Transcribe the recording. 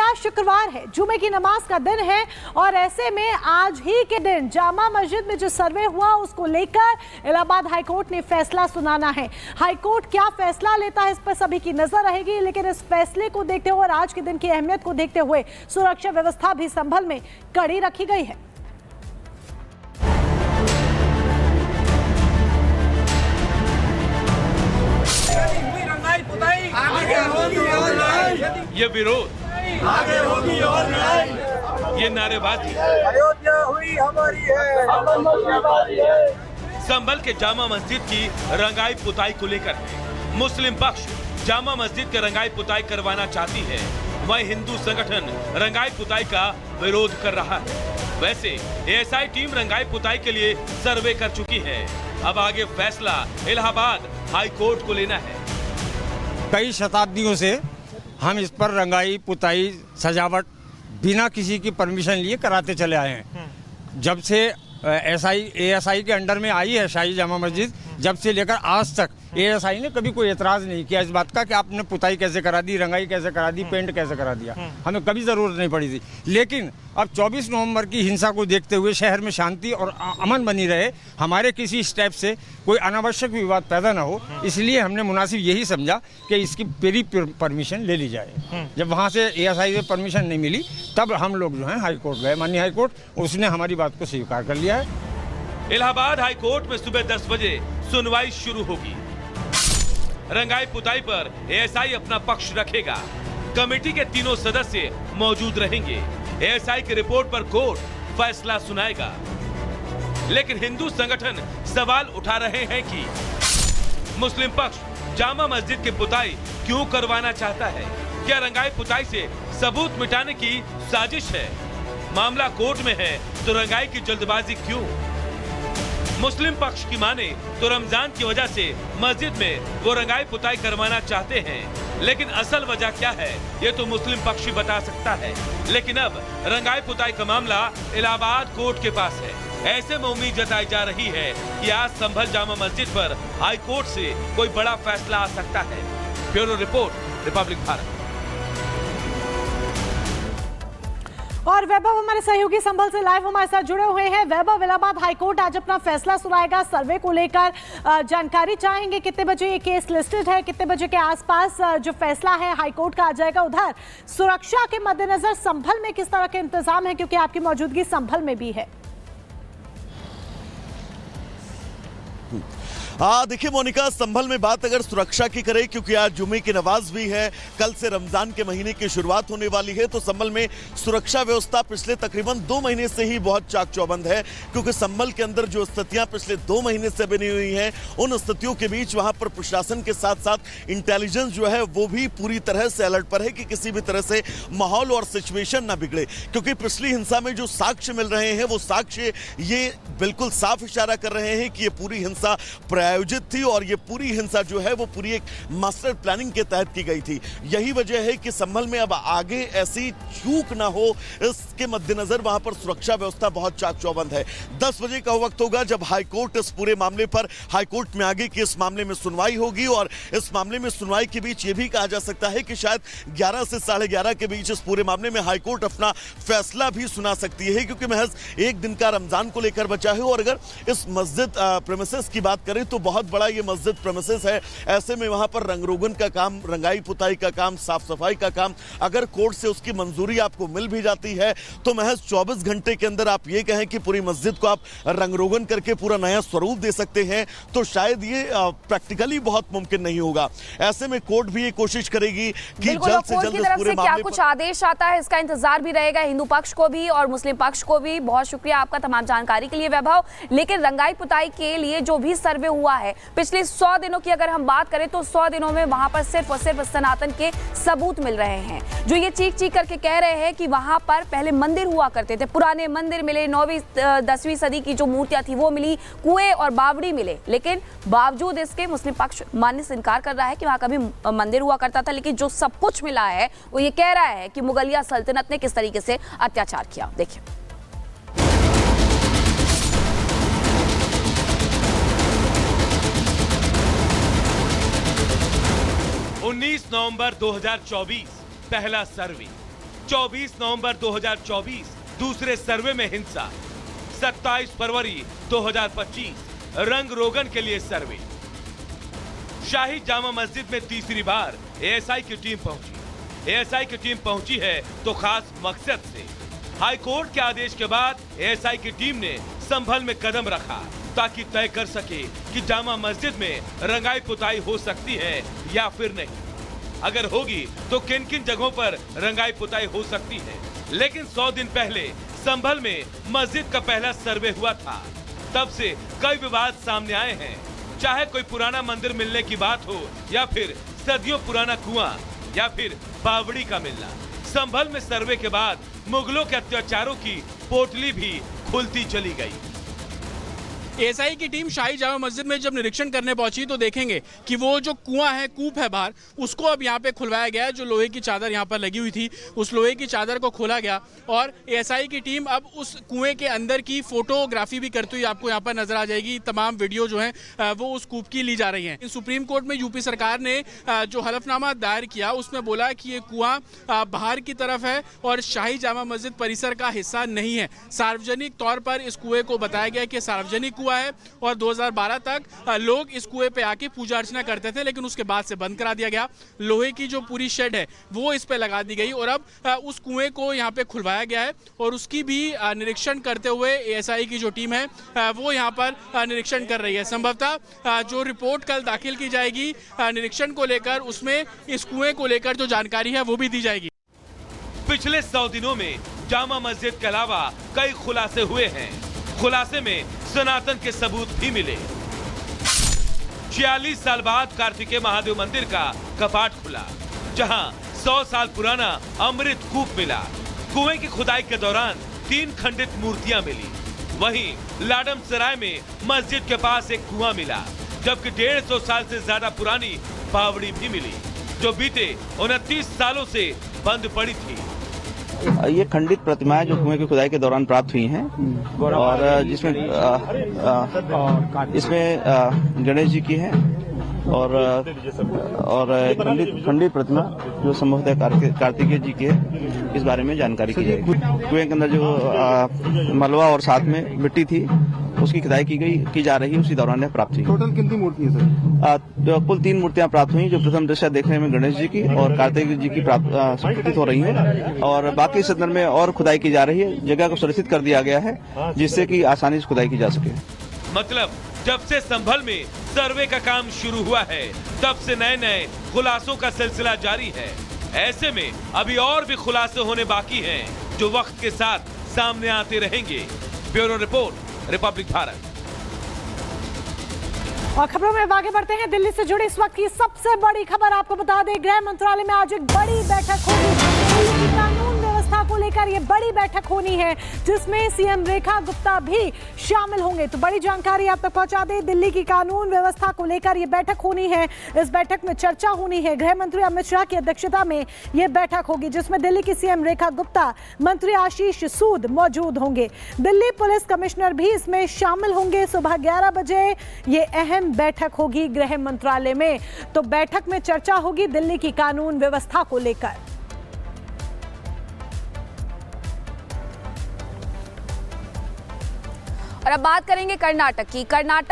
आज शुक्रवार है, जुमे की नमाज का दिन है और ऐसे में आज ही के दिन जामा मस्जिद में जो सर्वे हुआ उसको लेकर इलाहाबाद हाईकोर्ट ने फैसला सुनाना है। हाईकोर्ट क्या फैसला लेता है इस पर सभी की नजर रहेगी, लेकिन इस फैसले को देखते हुए और आज के दिन की अहमियत को देखते हुए सुरक्षा व्यवस्था भी संभल में कड़ी रखी गई है। ये विरोध आगे होगी और नहीं, ये नारेबाजी अयोध्या हुई हमारी है, संभल के जामा मस्जिद की रंगाई पुताई को लेकर है। मुस्लिम पक्ष जामा मस्जिद के रंगाई पुताई करवाना चाहती है, वहीं हिंदू संगठन रंगाई पुताई का विरोध कर रहा है। वैसे एएसआई टीम रंगाई पुताई के लिए सर्वे कर चुकी है। अब आगे फैसला इलाहाबाद हाई कोर्ट को लेना है। कई शताब्दियों से हम इस पर रंगाई पुताई सजावट बिना किसी की परमिशन लिए कराते चले आए हैं। जब से एएसआई के अंडर में आई है शाही जामा मस्जिद, जब से लेकर आज तक एएसआई ने कभी कोई एतराज नहीं किया इस बात का कि आपने पुताई कैसे करा दी, रंगाई कैसे करा दी, पेंट कैसे करा दिया। हमें कभी जरूरत नहीं पड़ी थी। लेकिन अब 24 नवंबर की हिंसा को देखते हुए शहर में शांति और अमन बनी रहे, हमारे किसी स्टेप से कोई अनावश्यक विवाद पैदा ना हो, इसलिए हमने मुनासिब यही समझा कि इसकी पूरी परमिशन ले ली जाए। जब वहाँ से एएसआई से परमिशन नहीं मिली तब हम लोग जो है हाई कोर्ट गए, माननीय हाई कोर्ट, उसने हमारी बात को स्वीकार कर लिया है। इलाहाबाद हाई कोर्ट में सुबह 10 बजे सुनवाई शुरू होगी। रंगाई पुताई पर एएसआई अपना पक्ष रखेगा। कमेटी के तीनों सदस्य मौजूद रहेंगे। एएसआई की रिपोर्ट पर कोर्ट फैसला सुनाएगा। लेकिन हिंदू संगठन सवाल उठा रहे हैं कि मुस्लिम पक्ष जामा मस्जिद की पुताई क्यों करवाना चाहता है? क्या रंगाई पुताई से सबूत मिटाने की साजिश है? मामला कोर्ट में है तो रंगाई की जल्दबाजी क्यों? मुस्लिम पक्ष की माने तो रमजान की वजह से मस्जिद में वो रंगाई पुताई करवाना चाहते हैं, लेकिन असल वजह क्या है ये तो मुस्लिम पक्ष ही बता सकता है। लेकिन अब रंगाई पुताई का मामला इलाहाबाद कोर्ट के पास है। ऐसे में उम्मीद जताई जा रही है कि आज संभल जामा मस्जिद पर हाई कोर्ट से कोई बड़ा फैसला आ सकता है। Bureau report, Republic Bharat. और वैभव हमारे सहयोगी संभल से लाइव हमारे साथ जुड़े हुए हैं। वैभव, इलाहाबाद हाईकोर्ट आज अपना फैसला सुनाएगा, सर्वे को लेकर जानकारी चाहेंगे। कितने बजे ये केस लिस्टेड है, कितने बजे के आसपास जो फैसला है हाईकोर्ट का आ जाएगा? उधर सुरक्षा के मद्देनजर संभल में किस तरह के इंतजाम है, क्योंकि आपकी मौजूदगी संभल में भी है? देखिए मोनिका, संभल में बात अगर सुरक्षा की करें, क्योंकि आज जुमे की नमाज भी है, कल से रमजान के महीने की शुरुआत होने वाली है, तो संभल में सुरक्षा व्यवस्था पिछले तकरीबन 2 महीने से ही बहुत चाक चौबंद है। क्योंकि संभल के अंदर जो स्थितियां पिछले 2 महीने से बनी हुई हैं, उन स्थितियों के बीच वहां पर प्रशासन के साथ साथ इंटेलिजेंस जो है वो भी पूरी तरह से अलर्ट पर है कि किसी भी तरह से माहौल और सिचुएशन ना बिगड़े। क्योंकि पिछली हिंसा में जो साक्ष्य मिल रहे हैं वो साक्ष्य ये बिल्कुल साफ इशारा कर रहे हैं कि ये पूरी हिंसा आयोजित थी और ये पूरी हिंसा जो है वो पूरी एक मास्टर प्लानिंग के तहत की गई थी। यही वजह है कि संभल में अब आगे ऐसी चूक ना हो, इसके मद्देनजर वहां पर सुरक्षा व्यवस्था बहुत चाक चौबंद है। 10 बजे का वक्त होगा जब हाईकोर्ट इस पूरे मामले पर हाईकोर्ट में आगे की इस मामले में सुनवाई होगी और इस मामले में सुनवाई के बीच ये भी कहा जा सकता है कि शायद 11 से 11:30 के बीच इस पूरे मामले में हाईकोर्ट अपना फैसला भी सुना सकती है। क्योंकि महज एक दिन का रमजान को लेकर बचा है और अगर इस मस्जिद प्रेमिसेस की बात करें तो बहुत बड़ा ये मस्जिद प्रेमिसेस है। ऐसे में वहां पर रंग रोगन का काम, रंगाई पुताई का काम, साफ सफाई का काम अगर कोर्ट से उसकी मंजूरी आपको मिल भी जाती है तो महज 24 घंटे के अंदर आप ये कहें कि पूरी मस्जिद को आप रंग रोगन करके पूरा नया स्वरूप दे सकते हैं, तो शायद ये प्रैक्टिकली बहुत मुमकिन नहीं होगा। ऐसे में कोर्ट भी ये कोशिश करेगी कि जल्द से जल्द इस पूरे क्या कुछ आदेश आता है इसका इंतजार भी रहेगा हिंदू पक्ष को भी और मुस्लिम पक्ष को भी। बहुत शुक्रिया आपका तमाम जानकारी के लिए वैभव। लेकिन रंगाई पुताई के लिए जो भी सर्वे हुआ है पिछले 100 दिनों की अगर हम बात करें तो 100 दिनों में वहां पर सिर्फ और सिर्फ सनातन के सबूत मिल रहे हैं, जो ये चीख करके कह रहे हैं कि वहां पर पहले मंदिर हुआ करते थे, पुराने मंदिर मिले, 9वीं 10वीं सदी की जो मूर्तियां थी वो मिली, कुएं और बावड़ी मिले। लेकिन बावजूद इसके मुस्लिम पक्ष मानने से इनकार कर रहा है कि वहां कभी मंदिर हुआ करता था। लेकिन जो सब कुछ मिला है वो ये कह रहा है कि मुगलिया सल्तनत ने किस तरीके से अत्याचार किया। देखिए 19 नवंबर 2024 पहला सर्वे, 24 नवंबर 2024 दूसरे सर्वे में हिंसा, 27 फरवरी 2025 रंग रोगन के लिए सर्वे। शाही जामा मस्जिद में तीसरी बार एएसआई की टीम पहुंची। एएसआई की टीम पहुंची है तो खास मकसद से। हाई कोर्ट के आदेश के बाद एएसआई की टीम ने संभल में कदम रखा ताकि तय कर सके कि जामा मस्जिद में रंगाई पुताई हो सकती है या फिर नहीं। अगर होगी तो किन किन जगहों पर रंगाई पुताई हो सकती है। लेकिन 100 दिन पहले संभल में मस्जिद का पहला सर्वे हुआ था। तब से कई विवाद सामने आए हैं, चाहे कोई पुराना मंदिर मिलने की बात हो या फिर सदियों पुराना कुआं या फिर बावड़ी का मिलना। संभल में सर्वे के बाद मुगलों के अत्याचारों की पोटली भी खुलती चली गई। एएसआई की टीम शाही जामा मस्जिद में जब निरीक्षण करने पहुंची तो देखेंगे कि वो जो कुआं है, कूप है बाहर, उसको अब यहाँ पे खुलवाया गया है। जो लोहे की चादर यहाँ पर लगी हुई थी, उस लोहे की चादर को खोला गया और एएसआई की टीम अब उस कुएं के अंदर की फोटोग्राफी भी करती हुई आपको यहाँ पर नजर आ जाएगी। तमाम वीडियो जो है वो उस कूप की ली जा रही है। सुप्रीम कोर्ट में यूपी सरकार ने जो हलफनामा दायर किया उसमें बोला कि ये कुआं बाहर की तरफ है और शाही जामा मस्जिद परिसर का हिस्सा नहीं है। सार्वजनिक तौर पर इस कुएं को बताया गया कि सार्वजनिक कुआं है और 2012 तक लोग इस कुएं पे आके पूजा अर्चना करते थे, लेकिन उसके बाद से बंद करा दिया गया। लोहे की जो पूरी शेड है वो इस पे लगा दी गई और अब उस कुएं को यहाँ पे खुलवाया गया है और उसकी भी निरीक्षण करते हुए एएसआई की जो टीम है वो यहाँ पर निरीक्षण कर रही है। संभवतः जो रिपोर्ट कल दाखिल की जाएगी निरीक्षण को लेकर, उसमें इस कुएं को लेकर जो जानकारी है वो भी दी जाएगी। पिछले 100 दिनों में जामा मस्जिद के अलावा कई खुलासे हुए हैं। खुलासे में सनातन के सबूत भी मिले। 46 साल बाद कार्तिकेय महादेव मंदिर का कपाट खुला, जहां 100 साल पुराना अमृत कूप मिला। कुएं की खुदाई के दौरान 3 खंडित मूर्तियां मिली। वहीं लाडम सराय में मस्जिद के पास एक कुआं मिला, जबकि 150 साल से ज्यादा पुरानी बावड़ी भी मिली, जो बीते 29 सालों से बंद पड़ी थी। ये खंडित प्रतिमाएं जो कुएं की खुदाई के दौरान प्राप्त हुई हैं और जिसमें इसमें गणेश जी की है और खंडित प्रतिमा जो संभवतः कार्तिकेय जी की है, इस बारे में जानकारी की जाएगी। कुएं के अंदर जो मलबा और साथ में मिट्टी थी उसकी खुदाई की जा रही है, उसी दौरान यह प्राप्त हुई। टोटल कितनी मूर्तियां सर? कुल 3 मूर्तियां प्राप्त हुई, जो प्रथम दृष्टया देखने में गणेश जी की और कार्तिक जी की प्रतीत हो रही है और बाकी इस अंदर में और खुदाई की जा रही है। जगह को सुरक्षित कर दिया गया है जिससे कि आसानी से खुदाई की जा सके। मतलब जब से संभल में सर्वे का काम शुरू हुआ है, तब से नए नए खुलासों का सिलसिला जारी है। ऐसे में अभी और भी खुलासे होने बाकी हैं, जो वक्त के साथ सामने आते रहेंगे। Bureau report, Republic Bharat. और खबरों में आगे बढ़ते हैं। दिल्ली से जुड़ी इस वक्त की सबसे बड़ी खबर आपको बता दें, गृह मंत्रालय में आज एक बड़ी बैठक होगी। दिल्ली की कानून व्यवस्था को लेकर ये बड़ी बैठक होनी है, जिसमें सीएम रेखा गुप्ता भी शामिल होंगे। तो बड़ी जानकारी आप तक पहुंचा दें, दिल्ली की कानून व्यवस्था को लेकर ये बैठक होनी है। इस बैठक में चर्चा होनी है। गृह मंत्री अमित शाह की अध्यक्षता में ये बैठक होगी, जिसमें दिल्ली की सीएम रेखा गुप्ता, मंत्री आशीष सूद मौजूद होंगे। दिल्ली पुलिस कमिश्नर भी इसमें शामिल होंगे। सुबह 11 बजे ये अहम बैठक होगी गृह मंत्रालय में। तो बैठक में चर्चा होगी दिल्ली की कानून व्यवस्था को लेकर। और अब बात करेंगे कर्नाटक की। कर्नाटक